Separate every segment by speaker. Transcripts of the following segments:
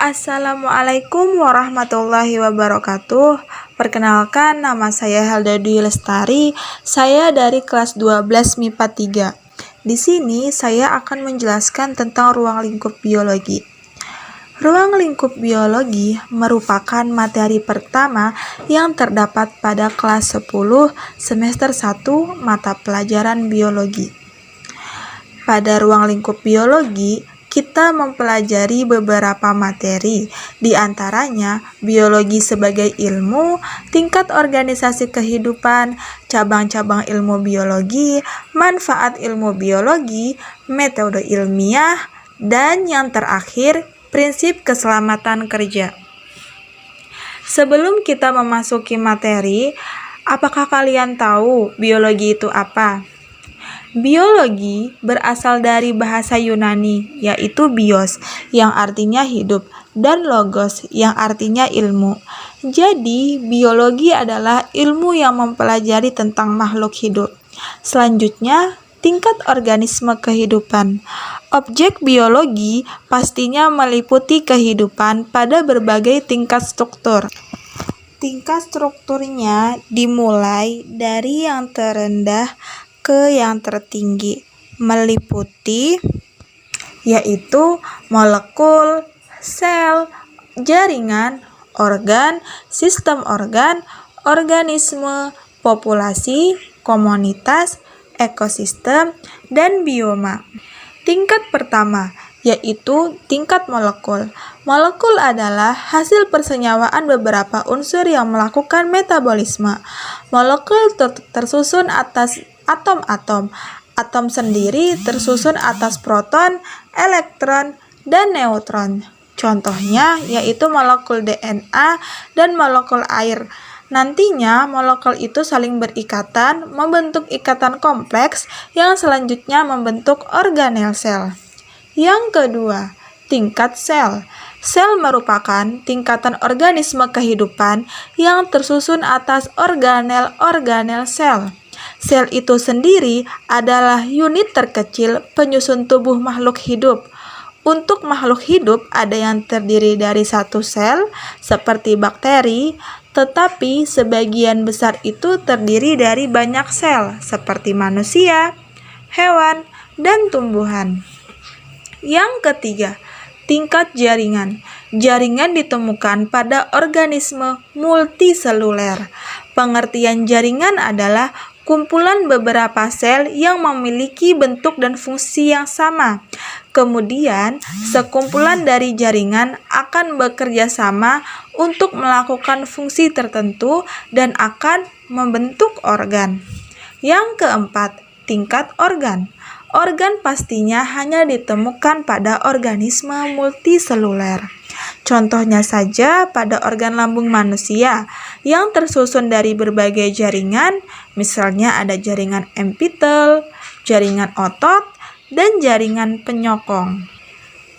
Speaker 1: Assalamualaikum warahmatullahi wabarakatuh. Perkenalkan, nama saya Helda Dwi Lestari. Saya dari kelas 12 MIPA 3. Di sini saya akan menjelaskan tentang ruang lingkup biologi. Ruang lingkup biologi merupakan materi pertama yang terdapat pada kelas 10 semester 1 mata pelajaran biologi. Pada ruang lingkup biologi, kita mempelajari beberapa materi, di antaranya biologi sebagai ilmu, tingkat organisasi kehidupan, cabang-cabang ilmu biologi, manfaat ilmu biologi, metode ilmiah, dan yang terakhir, prinsip keselamatan kerja. Sebelum kita memasuki materi, apakah kalian tahu biologi itu apa? Biologi berasal dari bahasa Yunani, yaitu bios, yang artinya hidup, dan logos, yang artinya ilmu. Jadi, biologi adalah ilmu yang mempelajari tentang makhluk hidup. Selanjutnya, tingkat organisme kehidupan. Objek biologi pastinya meliputi kehidupan pada berbagai tingkat struktur. Tingkat strukturnya dimulai dari yang terendah ke yang tertinggi, meliputi yaitu molekul, sel, jaringan, organ, sistem organ, organisme, populasi, komunitas, ekosistem, dan bioma. Tingkat pertama yaitu tingkat molekul. Molekul adalah hasil persenyawaan beberapa unsur yang melakukan metabolisme. Molekul tersusun atas atom-atom. Atom sendiri tersusun atas proton, elektron, dan neutron. Contohnya yaitu molekul DNA dan molekul air. Nantinya molekul itu saling berikatan, membentuk ikatan kompleks yang selanjutnya membentuk organel sel. Yang kedua, tingkat sel. Sel merupakan tingkatan organisme kehidupan yang tersusun atas organel-organel sel. Sel itu sendiri adalah unit terkecil penyusun tubuh makhluk hidup. Untuk makhluk hidup ada yang terdiri dari satu sel, seperti bakteri, tetapi sebagian besar itu terdiri dari banyak sel, seperti manusia, hewan, dan tumbuhan. Yang ketiga, tingkat jaringan. Jaringan ditemukan pada organisme multiseluler. Pengertian jaringan adalah kumpulan beberapa sel yang memiliki bentuk dan fungsi yang sama. Kemudian, sekumpulan dari jaringan akan bekerja sama untuk melakukan fungsi tertentu dan akan membentuk organ. Yang keempat, tingkat organ. Organ pastinya hanya ditemukan pada organisme multiseluler. Contohnya saja pada organ lambung manusia yang tersusun dari berbagai jaringan, misalnya ada jaringan epitel, jaringan otot, dan jaringan penyokong.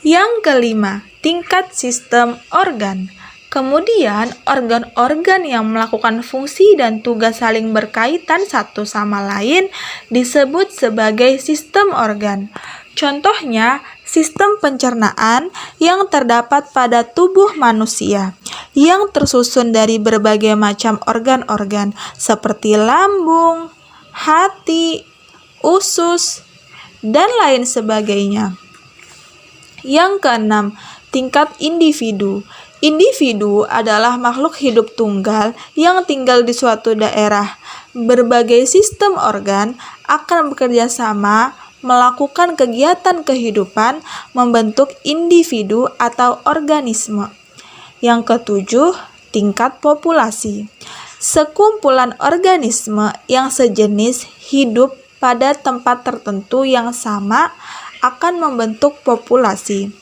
Speaker 1: Yang kelima, tingkat sistem organ. Kemudian, organ-organ yang melakukan fungsi dan tugas saling berkaitan satu sama lain disebut sebagai sistem organ. Contohnya, sistem pencernaan yang terdapat pada tubuh manusia, yang tersusun dari berbagai macam organ-organ seperti lambung, hati, usus, dan lain sebagainya. Yang keenam, tingkat individu. Individu adalah makhluk hidup tunggal yang tinggal di suatu daerah. Berbagai sistem organ akan bekerja sama melakukan kegiatan kehidupan membentuk individu atau organisme. Yang ketujuh, tingkat populasi. Sekumpulan organisme yang sejenis hidup pada tempat tertentu yang sama akan membentuk populasi.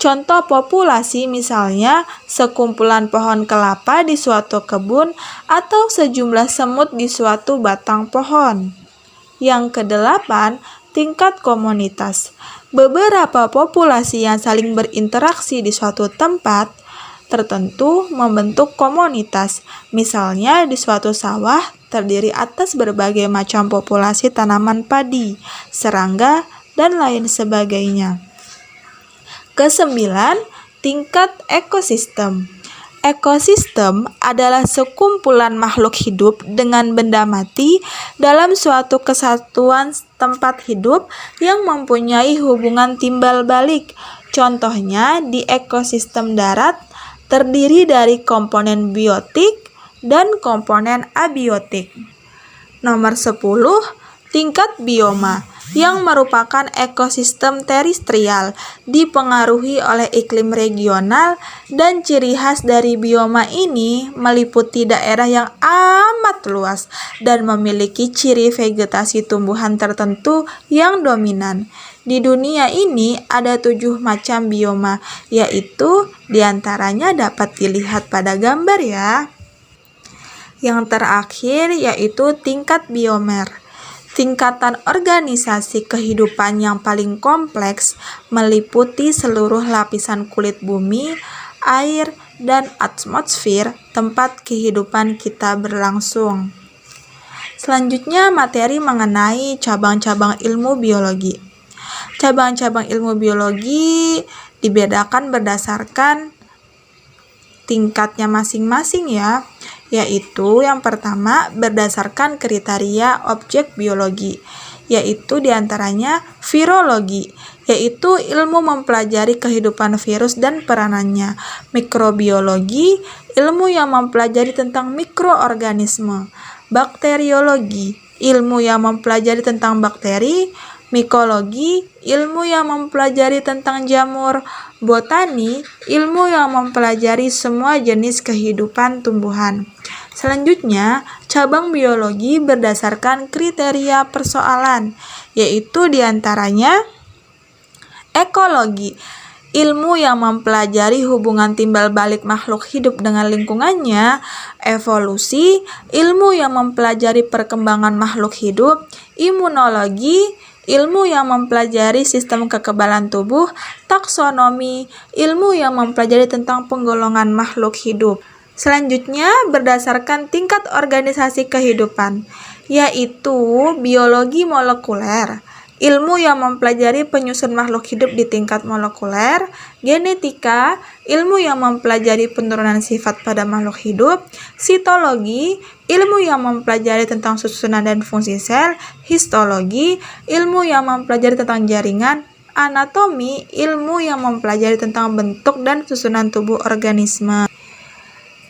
Speaker 1: Contoh populasi misalnya sekumpulan pohon kelapa di suatu kebun atau sejumlah semut di suatu batang pohon. Yang kedelapan, tingkat komunitas. Beberapa populasi yang saling berinteraksi di suatu tempat tertentu membentuk komunitas. Misalnya di suatu sawah terdiri atas berbagai macam populasi tanaman padi, serangga, dan lain sebagainya. Kesembilan, tingkat ekosistem. Ekosistem adalah sekumpulan makhluk hidup dengan benda mati dalam suatu kesatuan tempat hidup yang mempunyai hubungan timbal balik. Contohnya di ekosistem darat terdiri dari komponen biotik dan komponen abiotik. Nomor 10, tingkat bioma, yang merupakan ekosistem terestrial, dipengaruhi oleh iklim regional, dan ciri khas dari bioma ini meliputi daerah yang amat luas dan memiliki ciri vegetasi tumbuhan tertentu yang dominan. Di dunia ini ada 7 macam bioma, yaitu diantaranya dapat dilihat pada gambar ya. Yang terakhir yaitu tingkat biomer. Tingkatan organisasi kehidupan yang paling kompleks meliputi seluruh lapisan kulit bumi, air, dan atmosfer tempat kehidupan kita berlangsung. Selanjutnya materi mengenai cabang-cabang ilmu biologi. Cabang-cabang ilmu biologi dibedakan berdasarkan tingkatnya masing-masing ya, yaitu yang pertama berdasarkan kriteria objek biologi, yaitu diantaranya virologi, yaitu ilmu mempelajari kehidupan virus dan peranannya. Mikrobiologi, ilmu yang mempelajari tentang mikroorganisme. Bakteriologi, ilmu yang mempelajari tentang bakteri. Mikologi, ilmu yang mempelajari tentang jamur. Botani, ilmu yang mempelajari semua jenis kehidupan tumbuhan. Selanjutnya, cabang biologi berdasarkan kriteria persoalan, yaitu diantaranya ekologi, ilmu yang mempelajari hubungan timbal balik makhluk hidup dengan lingkungannya. Evolusi, ilmu yang mempelajari perkembangan makhluk hidup. Imunologi, ilmu yang mempelajari sistem kekebalan tubuh. Taksonomi, ilmu yang mempelajari tentang penggolongan makhluk hidup. Selanjutnya, berdasarkan tingkat organisasi kehidupan, yaitu biologi molekuler, ilmu yang mempelajari penyusun makhluk hidup di tingkat molekuler. Genetika, ilmu yang mempelajari penurunan sifat pada makhluk hidup. Sitologi, ilmu yang mempelajari tentang susunan dan fungsi sel. Histologi, ilmu yang mempelajari tentang jaringan. Anatomi, ilmu yang mempelajari tentang bentuk dan susunan tubuh organisme.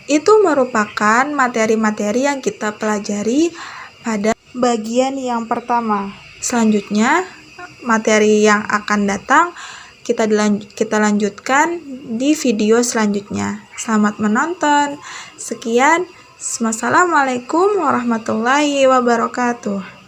Speaker 1: Itu merupakan materi-materi yang kita pelajari pada bagian yang pertama. Selanjutnya, materi yang akan datang kita lanjutkan di video selanjutnya. Selamat menonton. Sekian. Wassalamualaikum warahmatullahi wabarakatuh.